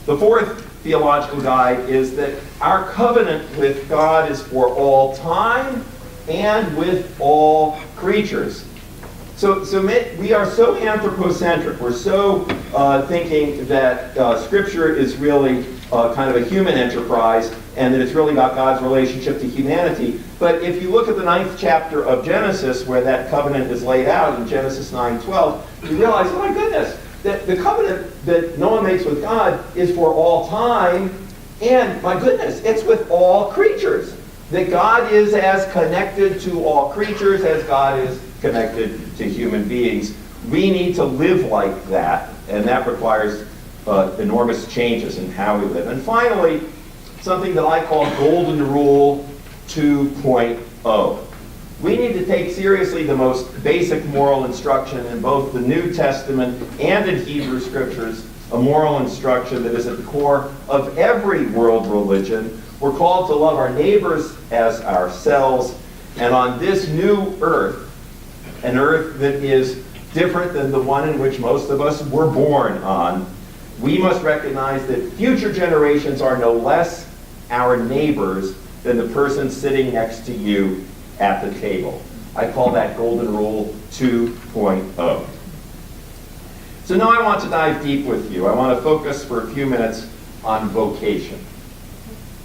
The fourth theological guide is that our covenant with God is for all time and with all creatures. So we are so anthropocentric. We're so thinking that Scripture is really kind of a human enterprise and that it's really about God's relationship to humanity. But if you look at the 9th chapter of Genesis, where that covenant is laid out in Genesis 9:12, you realize, oh my goodness, that the covenant that Noah makes with God is for all time, and my goodness, it's with all creatures. That God is as connected to all creatures as God is connected to human beings. We need to live like that, and that requires enormous changes in how we live. And finally, something that I call Golden Rule 2.0. We need to take seriously the most basic moral instruction in both the New Testament and in Hebrew Scriptures, a moral instruction that is at the core of every world religion. We're called to love our neighbors as ourselves, and on this new earth, an earth that is different than the one in which most of us were born on, we must recognize that future generations are no less our neighbors than the person sitting next to you at the table. I call that Golden Rule 2.0. So now I want to dive deep with you. I want to focus for a few minutes on vocation.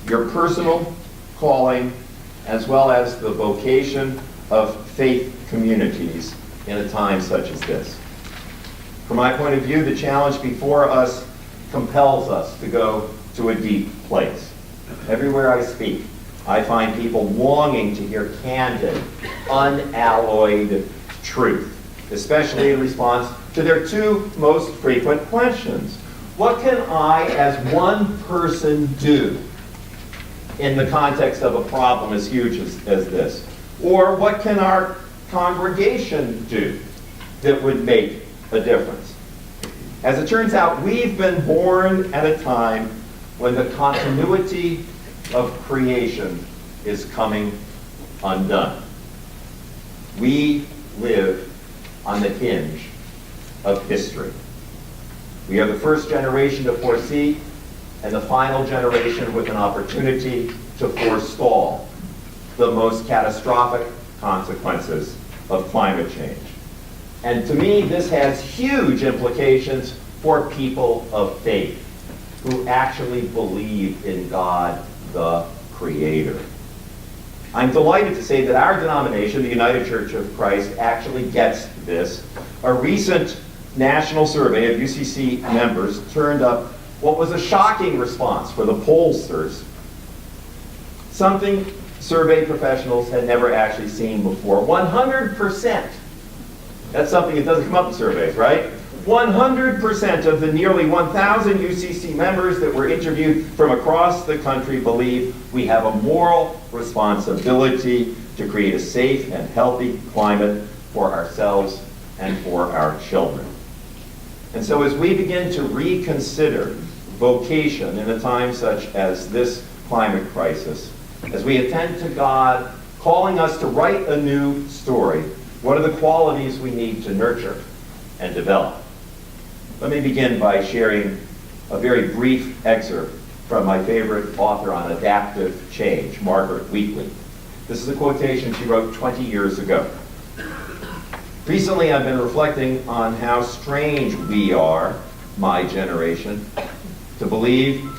Your personal calling, as well as the vocation of faith communities in a time such as this. From my point of view, the challenge before us compels us to go to a deep place. Everywhere I speak, I find people longing to hear candid, unalloyed truth, especially in response to their two most frequent questions. What can I, as one person, do in the context of a problem as huge as this? Or what can our congregation do that would make a difference? As it turns out, we've been born at a time when the continuity of creation is coming undone. We live on the hinge of history. We are the first generation to foresee and the final generation with an opportunity to forestall the most catastrophic consequences of climate change. And to me, this has huge implications for people of faith who actually believe in God, the Creator. I'm delighted to say that our denomination, the United Church of Christ, actually gets this. A recent national survey of UCC members turned up what was a shocking response for the pollsters, something survey professionals had never actually seen before. 100%. That's something that doesn't come up in surveys, right? 100% of the nearly 1,000 UCC members that were interviewed from across the country believe we have a moral responsibility to create a safe and healthy climate for ourselves and for our children. And so as we begin to reconsider vocation in a time such as this climate crisis, as we attend to God calling us to write a new story, what are the qualities we need to nurture and develop? Let me begin by sharing a very brief excerpt from my favorite author on adaptive change, Margaret Wheatley. This is a quotation she wrote 20 years ago. Recently, I've been reflecting on how strange we are, my generation, to believe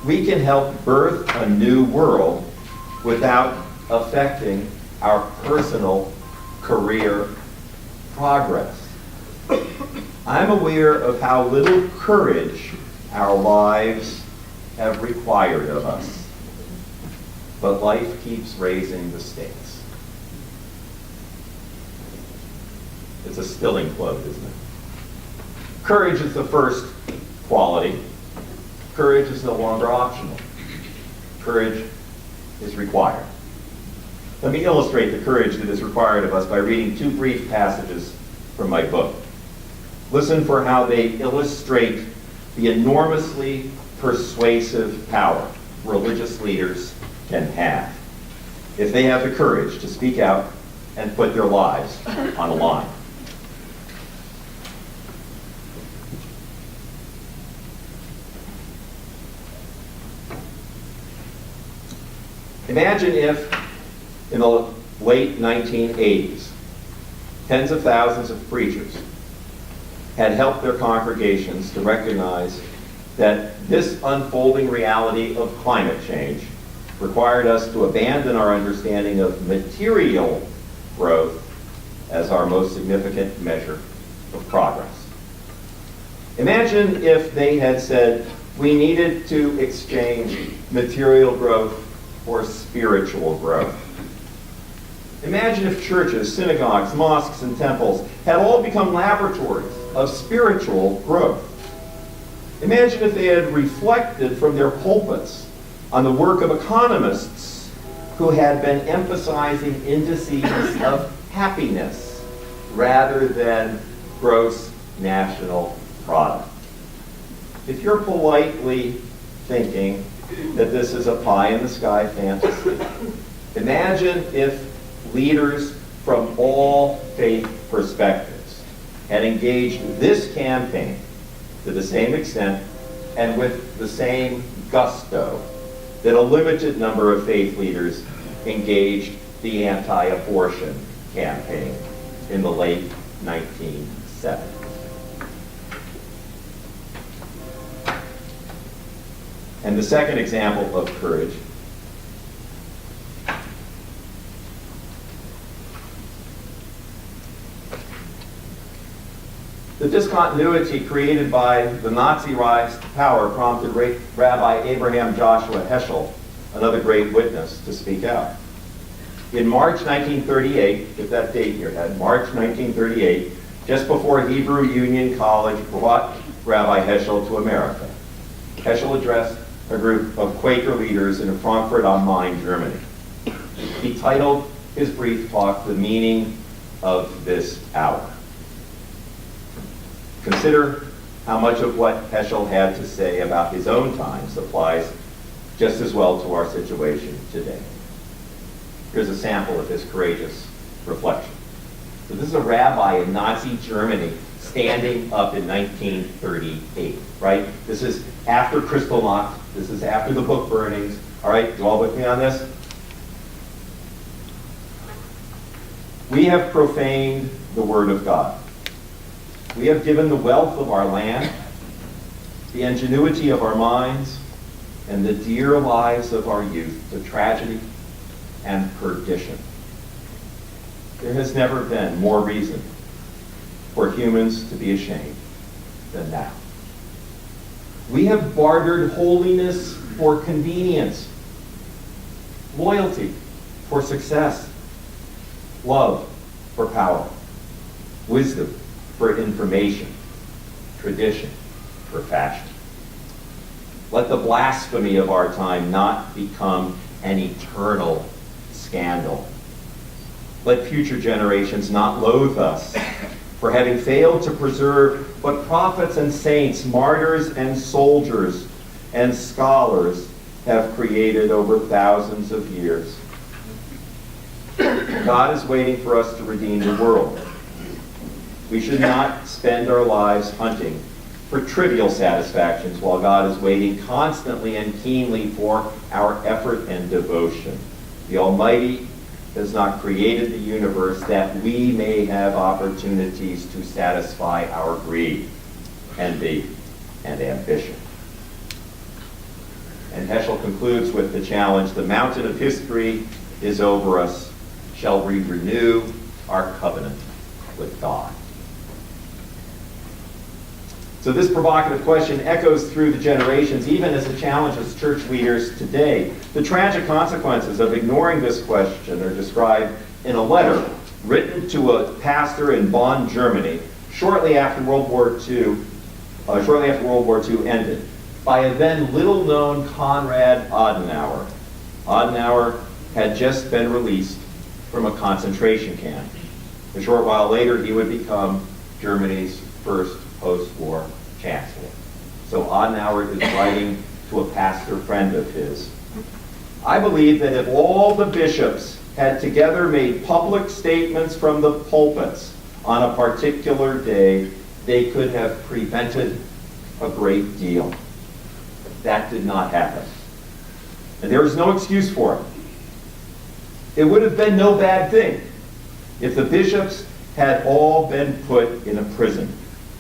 we can help birth a new world without affecting our personal career progress. I'm aware of how little courage our lives have required of us, but life keeps raising the stakes. It's a stilling quote, isn't it? Courage is the first quality. Courage is no longer optional. Courage is required. Let me illustrate the courage that is required of us by reading two brief passages from my book. Listen for how they illustrate the enormously persuasive power religious leaders can have if they have the courage to speak out and put their lives on the line. Imagine if, in the late 1980s, tens of thousands of preachers had helped their congregations to recognize that this unfolding reality of climate change required us to abandon our understanding of material growth as our most significant measure of progress. Imagine if they had said we needed to exchange material growth for spiritual growth. Imagine if churches, synagogues, mosques, and temples had all become laboratories of spiritual growth. Imagine if they had reflected from their pulpits on the work of economists who had been emphasizing indices of happiness rather than gross national product. If you're politely thinking that this is a pie-in-the-sky fantasy, imagine if leaders from all faith perspectives had engaged this campaign to the same extent and with the same gusto that a limited number of faith leaders engaged the anti-abortion campaign in the late 1970s. And the second example of courage the discontinuity created by the Nazi rise to power prompted Rabbi Abraham Joshua Heschel, another great witness, to speak out. In March 1938, get that date in your head, March 1938, just before Hebrew Union College brought Rabbi Heschel to America, Heschel addressed a group of Quaker leaders in Frankfurt am Main, Germany. He titled his brief talk, "The Meaning of This Hour." Consider how much of what Heschel had to say about his own times applies just as well to our situation today. Here's a sample of his courageous reflection. So this is a rabbi in Nazi Germany standing up in 1938, right? This is after Kristallnacht. This is after the book burnings. All right, you all with me on this? We have profaned the word of God. We have given the wealth of our land, the ingenuity of our minds, and the dear lives of our youth to tragedy and perdition. There has never been more reason for humans to be ashamed than now. We have bartered holiness for convenience, loyalty for success, love for power, wisdom for information, tradition for fashion. Let the blasphemy of our time not become an eternal scandal. Let future generations not loathe us for having failed to preserve what prophets and saints, martyrs and soldiers and scholars have created over thousands of years. God is waiting for us to redeem the world. We should not spend our lives hunting for trivial satisfactions while God is waiting constantly and keenly for our effort and devotion. The Almighty has not created the universe that we may have opportunities to satisfy our greed, envy, and ambition. And Heschel concludes with the challenge, the mountain of history is over us. Shall we renew our covenant with God? So this provocative question echoes through the generations, even as it challenges church leaders today. The tragic consequences of ignoring this question are described in a letter written to a pastor in Bonn, Germany, shortly after World War II ended, by a then little-known Konrad Adenauer. Adenauer had just been released from a concentration camp. A short while later, he would become Germany's first post-war chancellor. So Adenauer is writing to a pastor friend of his. I believe that if all the bishops had together made public statements from the pulpits on a particular day, they could have prevented a great deal. That did not happen. And there is no excuse for it. It would have been no bad thing if the bishops had all been put in a prison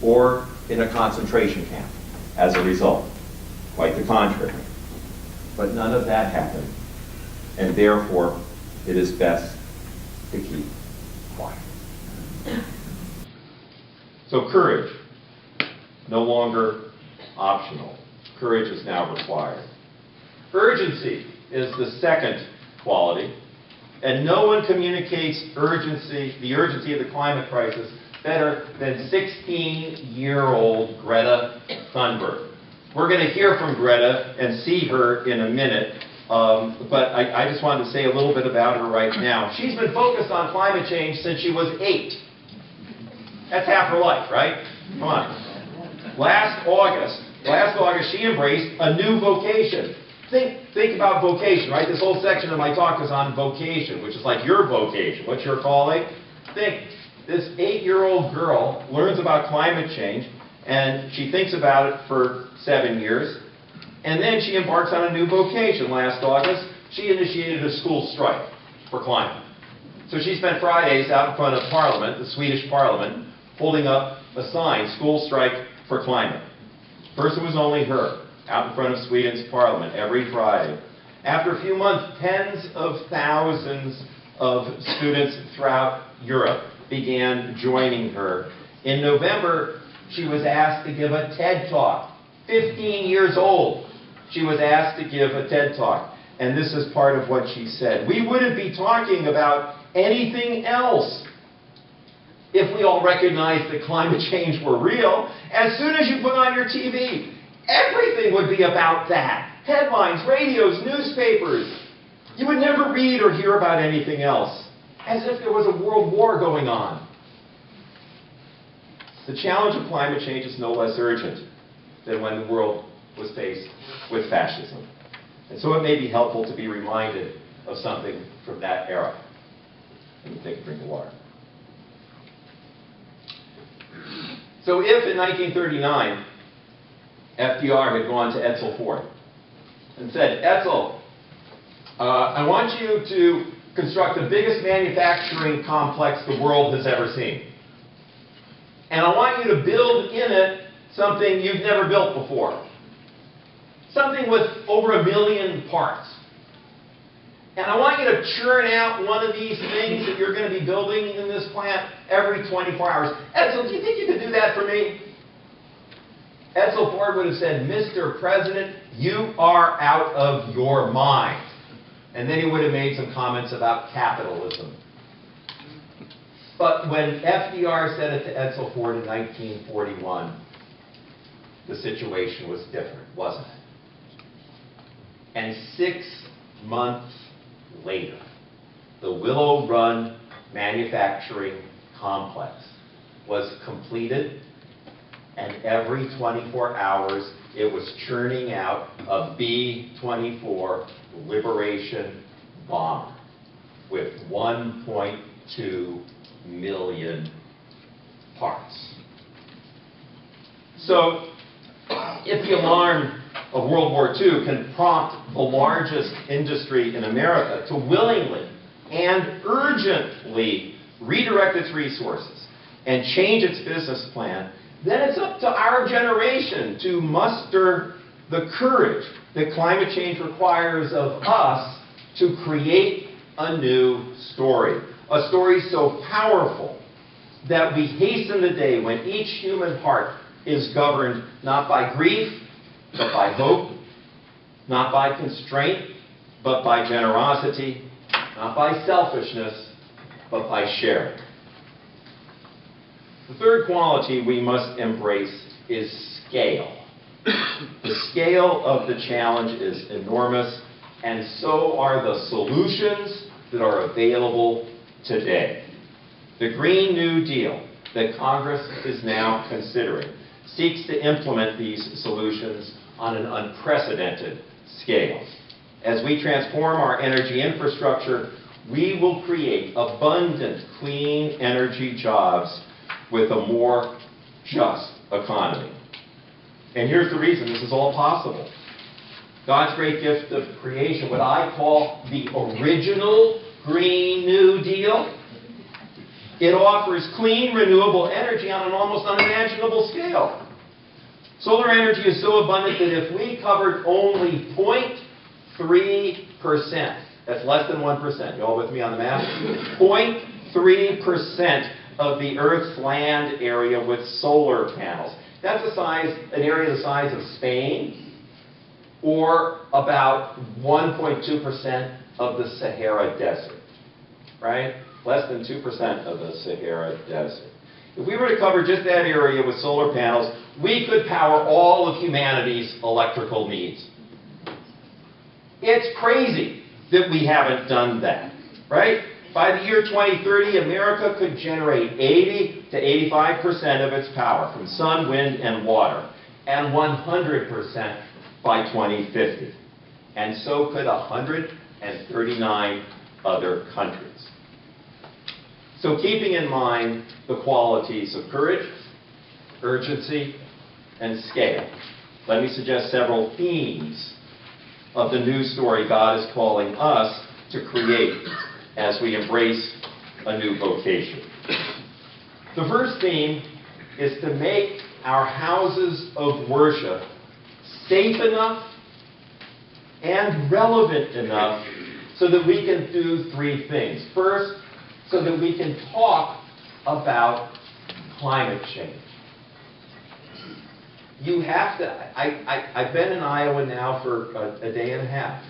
or in a concentration camp as a result. Quite the contrary. But none of that happened, and therefore it is best to keep quiet. So courage, no longer optional. Courage is now required. Urgency is the second quality, and no one communicates the urgency of the climate crisis better than 16-year-old Greta Thunberg. We're going to hear from Greta and see her in a minute, but I just wanted to say a little bit about her right now. She's been focused on climate change since she was 8. That's half her life, right? Come on. Last August, she embraced a new vocation. Think about vocation, right? This whole section of my talk is on vocation, which is like your vocation. What's your calling? Think, this 8-year-old girl learns about climate change, and she thinks about it for 7 years, and then she embarks on a new vocation. Last August, she initiated a school strike for climate. So she spent Fridays out in front of Parliament, the Swedish Parliament, holding up a sign, School Strike for Climate. First it was only her, out in front of Sweden's Parliament every Friday. After a few months, tens of thousands of students throughout Europe began joining her. In November, she was asked to give a TED Talk. 15 years old, she was asked to give a TED Talk. And this is part of what she said. We wouldn't be talking about anything else if we all recognized that climate change were real. As soon as you put on your TV, everything would be about that. Headlines, radios, newspapers. You would never read or hear about anything else, as if there was a world war going on. The challenge of climate change is no less urgent than when the world was faced with fascism. And so it may be helpful to be reminded of something from that era. Let me take a drink of water. So if in 1939, FDR had gone to Edsel Ford and said, Edsel, I want you to construct the biggest manufacturing complex the world has ever seen. And I want you to build in it something you've never built before. Something with over 1 million parts. And I want you to churn out one of these things that you're going to be building in this plant every 24 hours. Edsel, do you think you could do that for me? Edsel Ford would have said, Mr. President, you are out of your mind. And then he would have made some comments about capitalism. But when FDR said it to Edsel Ford in 1941, the situation was different, wasn't it? And 6 months later, the Willow Run manufacturing complex was completed, and every 24 hours it was churning out a B-24 Liberation bomber with 1.2 million parts. So, if the alarm of World War II can prompt the largest industry in America to willingly and urgently redirect its resources and change its business plan, then it's up to our generation to muster the courage that climate change requires of us to create a new story. A story so powerful that we hasten the day when each human heart is governed not by grief, but by hope, not by constraint, but by generosity, not by selfishness, but by sharing. The third quality we must embrace is scale. The scale of the challenge is enormous, and so are the solutions that are available today. The Green New Deal that Congress is now considering seeks to implement these solutions on an unprecedented scale. As we transform our energy infrastructure, we will create abundant clean energy jobs with a more just economy. And here's the reason this is all possible. God's great gift of creation, what I call the original Green New Deal. It offers clean, renewable energy on an almost unimaginable scale. Solar energy is so abundant that if we covered only 0.3%, that's less than 1%, you all with me on the math? 0.3% of the Earth's land area with solar panels. That's an area the size of Spain, or about 1.2% of the Sahara Desert, right? Less than 2% of the Sahara Desert. If we were to cover just that area with solar panels, we could power all of humanity's electrical needs. It's crazy that we haven't done that, right? By the year 2030, America could generate 80 to 85% of its power from sun, wind, and water, and 100% by 2050. And so could 139 other countries. So keeping in mind the qualities of courage, urgency, and scale, let me suggest several themes of the new story God is calling us to create as we embrace a new vocation. The first theme is to make our houses of worship safe enough and relevant enough so that we can do three things. First, so that we can talk about climate change. You have to, I've been in Iowa now for a day and a half.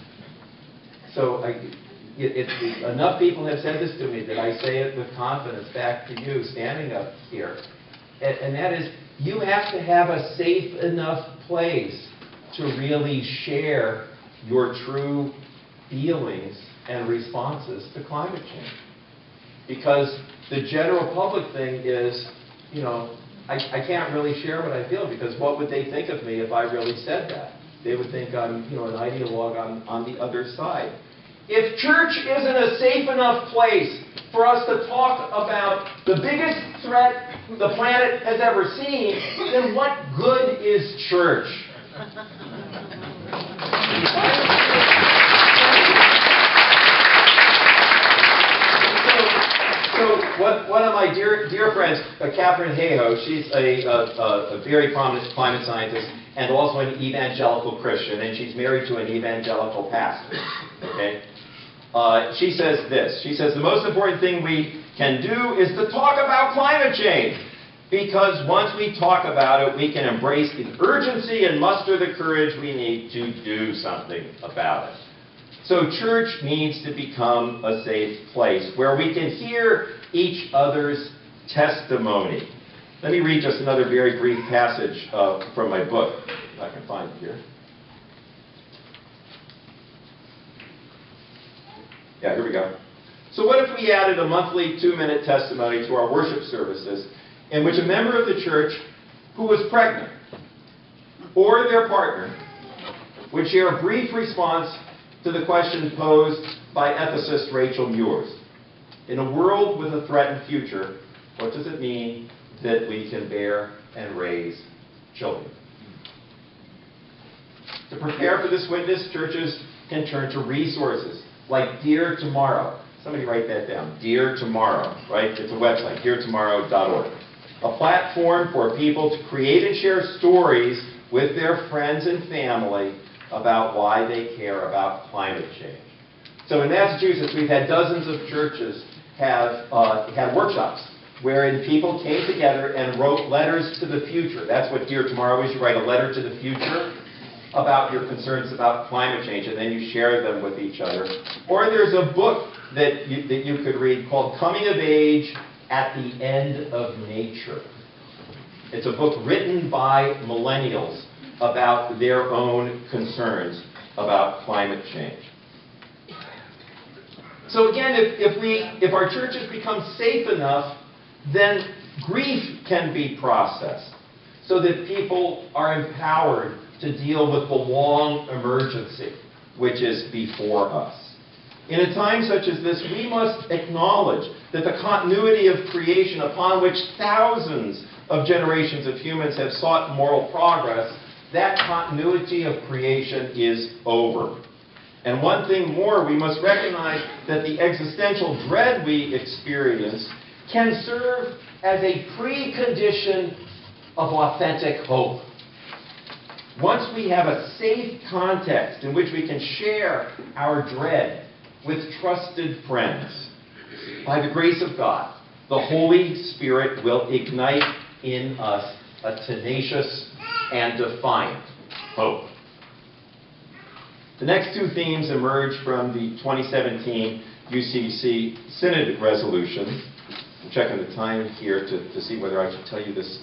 So enough people have said this to me that I say it with confidence back to you standing up here. And that is, you have to have a safe enough place to really share your true feelings and responses to climate change. Because the general public thing is, you know, I can't really share what I feel, because what would they think of me if I really said that? They would think I'm, you know, an ideologue on the other side. If church isn't a safe enough place for us to talk about the biggest threat the planet has ever seen, then what good is church? So one of my dear friends, Catherine Hayhoe, she's a very prominent climate scientist and also an evangelical Christian, and she's married to an evangelical pastor. Okay? She says this. She says, the most important thing we can do is to talk about climate change. Because once we talk about it, we can embrace the urgency and muster the courage we need to do something about it. So church needs to become a safe place where we can hear each other's testimony. Let me read just another very brief passage from my book, if I can find it here. Yeah, here we go. So what if we added a monthly 2-minute testimony to our worship services in which a member of the church who was pregnant or their partner would share a brief response to the question posed by ethicist Rachel Muirs. In a world with a threatened future, what does it mean that we can bear and raise children? To prepare for this witness, churches can turn to resources like Dear Tomorrow. Somebody write that down. Dear Tomorrow, right? It's a website, deartomorrow.org. A platform for people to create and share stories with their friends and family about why they care about climate change. So in Massachusetts, we've had dozens of churches have had workshops wherein people came together and wrote letters to the future. That's what Dear Tomorrow is. You write a letter to the future about your concerns about climate change, and then you share them with each other. Or there's a book that you could read called Coming of Age at the End of Nature. It's a book written by millennials about their own concerns about climate change. So again, if our churches become safe enough, then grief can be processed so that people are empowered to deal with the long emergency which is before us. In a time such as this, we must acknowledge that the continuity of creation upon which thousands of generations of humans have sought moral progress, that continuity of creation is over. And one thing more, we must recognize that the existential dread we experience can serve as a precondition of authentic hope. Once we have a safe context in which we can share our dread with trusted friends, by the grace of God, the Holy Spirit will ignite in us a tenacious and defiant hope. The next two themes emerge from the 2017 UCC Synod resolution. I'm checking the time here to see whether I should tell you this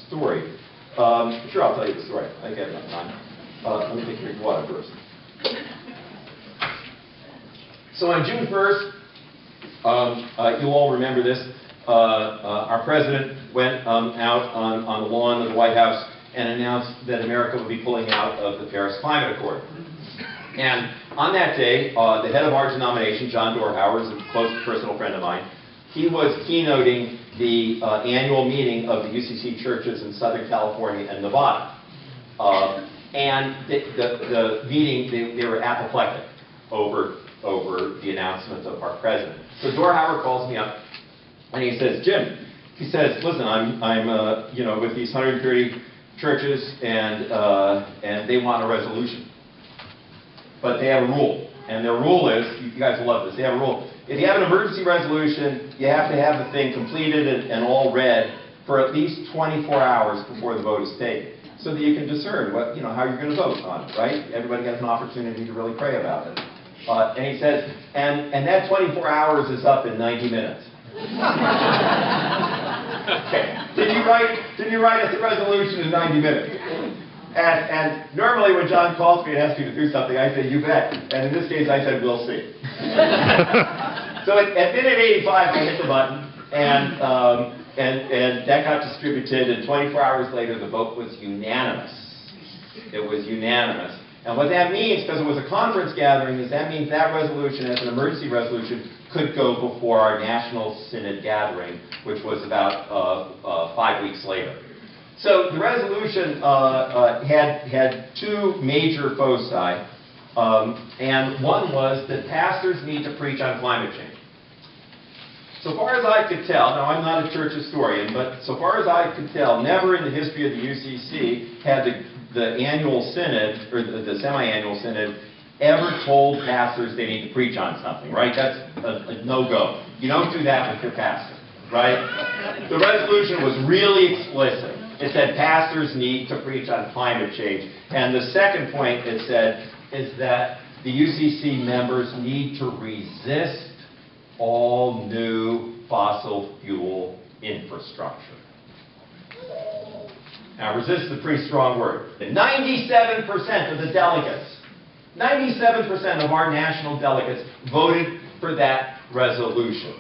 story. Sure, I'll tell you the story. I get enough time. Let me take a drink of water first. So on June 1st, you'll all remember this, our president went out on the lawn of the White House and announced that America would be pulling out of the Paris Climate Accord. And on that day, the head of our denomination, John Dorhauer, is a close personal friend of mine, he was keynoting the annual meeting of the UCC churches in Southern California and Nevada. And the meeting, they were apoplectic over the announcement of our president. So Dorhauer calls me up and he says, Jim, he says, listen, I'm with these 130 churches and they want a resolution. But they have a rule. And their rule is, you guys will love this, they have a rule. If you have an emergency resolution, you have to have the thing completed and all read for at least 24 hours before the vote is taken, so that you can discern what, how you're going to vote on it, right? Everybody has an opportunity to really pray about it. And he says, and that 24 hours is up in 90 minutes. Okay. Did you write us a resolution in 90 minutes? And normally when John calls me and asks me to do something, I say, you bet. And in this case, I said, we'll see. So at minute 85, I hit the button, and that got distributed, and 24 hours later, the vote was unanimous. It was unanimous. And what that means, because it was a conference gathering, is that means that resolution, as an emergency resolution, could go before our National Synod gathering, which was about 5 weeks later. So the resolution had two major foci, and one was that pastors need to preach on climate change. So far as I could tell, now I'm not a church historian, but so far as I could tell, never in the history of the UCC had the annual synod, or the semi-annual synod, ever told pastors they need to preach on something, right? That's a no-go. You don't do that with your pastor, right? The resolution was really explicit. It said pastors need to preach on climate change. And the second point it said is that the UCC members need to resist all new fossil fuel infrastructure. Now, resist is a pretty strong word. 97% of the delegates, 97% of our national delegates voted for that resolution,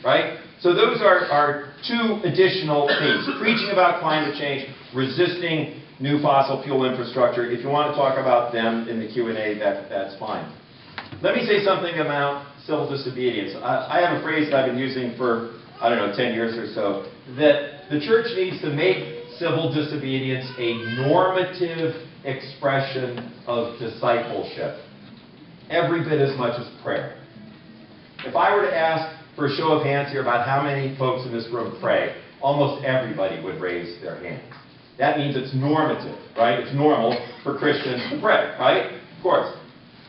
right? So those are two additional themes. Preaching about climate change, resisting new fossil fuel infrastructure. If you want to talk about them in the Q&A, that's fine. Let me say something about civil disobedience. I have a phrase that I've been using for, 10 years or so, that the church needs to make civil disobedience a normative expression of discipleship, every bit as much as prayer. If I were to ask for a show of hands here about how many folks in this room pray, almost everybody would raise their hand. That means it's normative, right? It's normal for Christians to pray, right? Of course.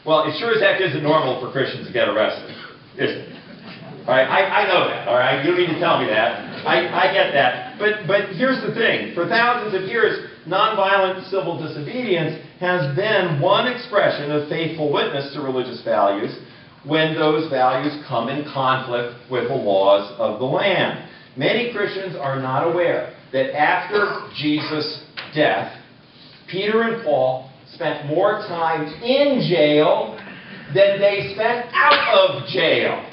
Well, it sure as heck isn't normal for Christians to get arrested, is it? All right, I know that, all right? You don't need to tell me that. I get that. But here's the thing. For thousands of years, nonviolent civil disobedience has been one expression of faithful witness to religious values when those values come in conflict with the laws of the land. Many Christians are not aware that after Jesus' death, Peter and Paul spent more time in jail than they spent out of jail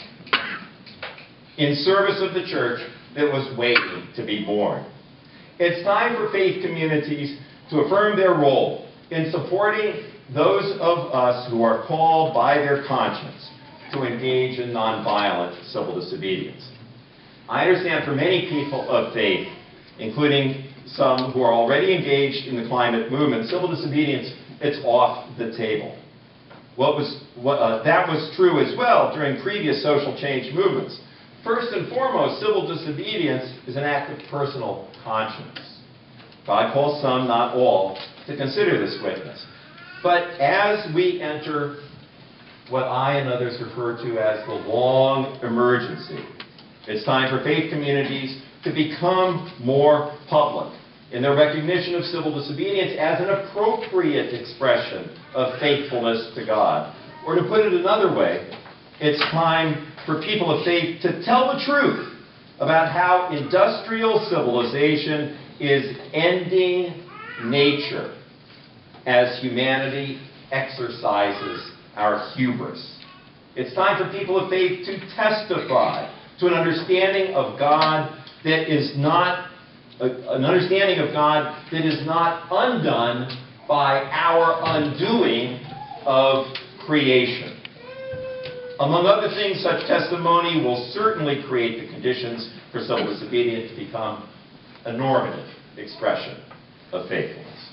in service of the church that was waiting to be born. It's time for faith communities to affirm their role in supporting those of us who are called by their conscience to engage in nonviolent civil disobedience. I understand for many people of faith, including some who are already engaged in the climate movement, civil disobedience, it's off the table. that was true as well during previous social change movements. First and foremost, civil disobedience is an act of personal conscience. God calls some, not all, to consider this witness. But as we enter what I and others refer to as the long emergency, it's time for faith communities to become more public in their recognition of civil disobedience as an appropriate expression of faithfulness to God. Or to put it another way, it's time for people of faith to tell the truth about how industrial civilization is ending nature as humanity exercises our hubris. It's time for people of faith to testify to an understanding of God that is not undone by our undoing of creation. Among other things, such testimony will certainly create the conditions for civil disobedience to become a normative expression of faithfulness.